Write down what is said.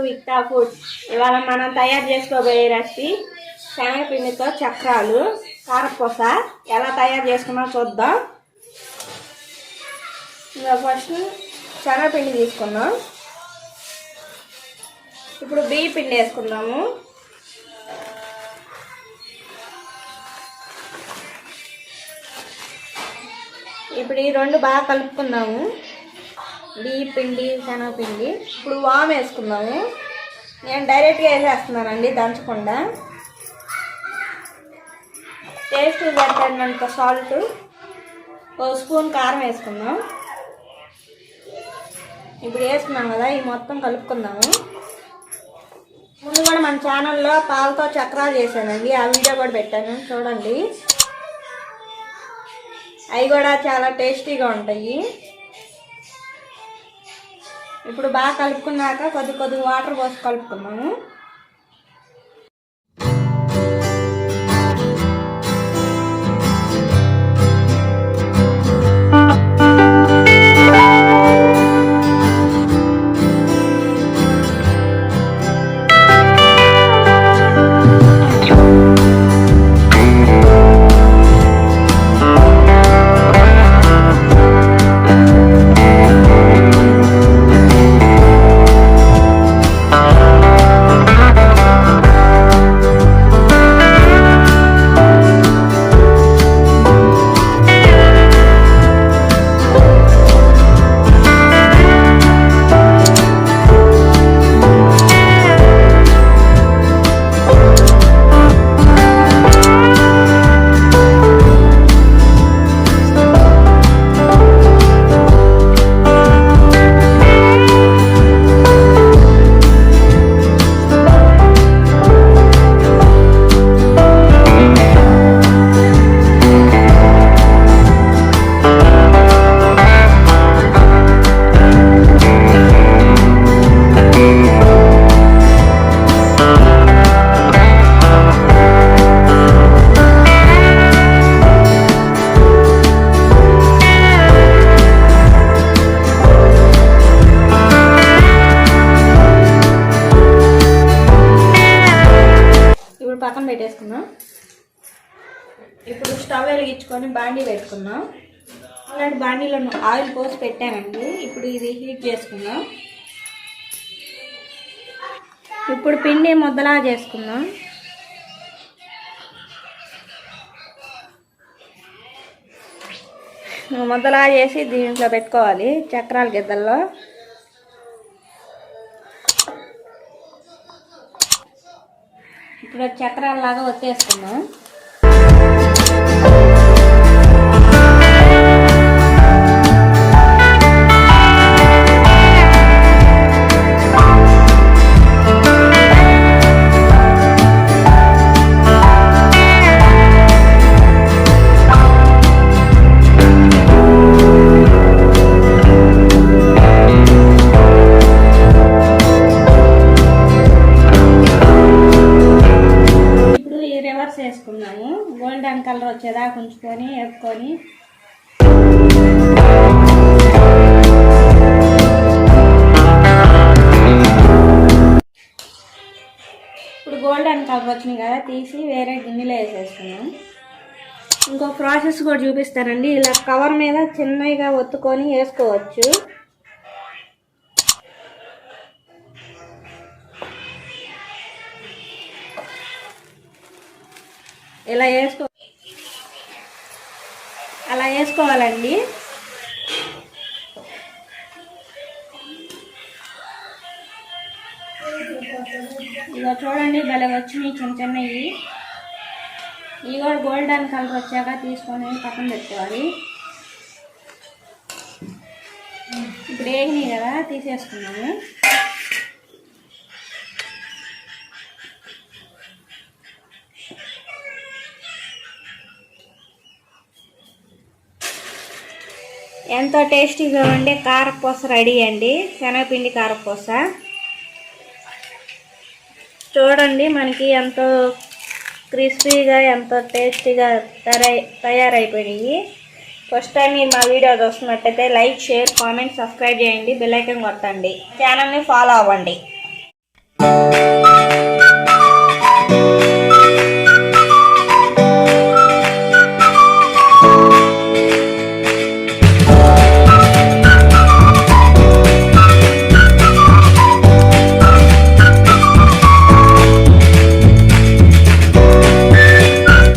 విక్టా food. ఇవాళ మనం తయారు చేసుకోబోయే రెసిపీ శనగపిండితో చక్రాలు కారపూస. ఎలా తయారు చేసుకున్నా చూద్దాం. ఇంకా ఫస్ట్ శనగపిండి తీసుకుందాం. ఇప్పుడు బియ్య పిండి వేసుకుందాము. ఇప్పుడు ఈ రెండు బాగా కలుపుకుందాము, బియ్య పిండి శనగపిండి. ఇప్పుడు వాము వేసుకుందాము. నేను డైరెక్ట్గా వేసేస్తున్నానండి, దంచకుండా. టేస్ట్ సరిపడినంత సాల్ట్, ఒక స్పూన్ కారం వేసుకుందాం. ఇప్పుడు వేసుకున్నాం కదా, ఇవి మొత్తం కలుపుకుందాము. ముందు కూడా మన ఛానల్లో పాలతో చక్రాలు చేశానండి, ఆ వీడియో కూడా పెట్టాను, చూడండి. అవి కూడా చాలా టేస్టీగా ఉంటాయి. ఇప్పుడు బాగా కలుపుకున్నాక కొద్ది వాటర్ పోసి కలుపుకున్నాము. పక్కన పెట్టేసుకున్నాం. ఇప్పుడు స్టవ్ వెలిగించుకొని బాండీ పెట్టుకున్నాం. అలాంటి బాండీలో ఆయిల్ పోసి పెట్టానండి. ఇప్పుడు ఇది హీట్ చేసుకుందాం. ఇప్పుడు పిండి ముద్దలా చేసుకుందాం. ముద్దలా చేసి దీంట్లో పెట్టుకోవాలి, చక్రాల గిద్దల్లో. ఇప్పుడు చక్రాలలాగా వచ్చేసుకుందాం. వేసుకున్నాము. గోల్డెన్ కలర్ వచ్చేదాకా ఉంచుకొని వేపుకొని ఇప్పుడు గోల్డెన్ కలర్ వచ్చినాయి కదా, తీసి వేరే గిన్నెలో వేసేసుకున్నాం. ఇంకో ప్రాసెస్ కూడా చూపిస్తానండి. ఇలా కవర్ మీద చిన్నగా ఒత్తుకొని వేసుకోవచ్చు. అలా వేసుకోవాలండి. ఇక చూడండి, భలే వచ్చినాయి చిన్న చిన్నవి. ఇవి కూడా గోల్డెన్ కలర్ వచ్చాక తీసుకొని పక్కన పెట్టుకోవాలి. ఇప్పుడు వేగినాయి కదా, తీసేసుకున్నాము. ఎంతో టేస్టీగా ఉండే కారపూస రెడీ అండి, శనగపిండి కారపూస. చూడండి, మనకి ఎంతో క్రిస్పీగా ఎంతో టేస్టీగా తయారైపోయినాయి. ఫస్ట్ టైం మీరు మా వీడియో చూస్తున్నట్టయితే లైక్, షేర్, కామెంట్, సబ్స్క్రైబ్ చేయండి. బెల్ ఐకాన్ కొట్టండి. ఛానల్ని ఫాలో అవ్వండి.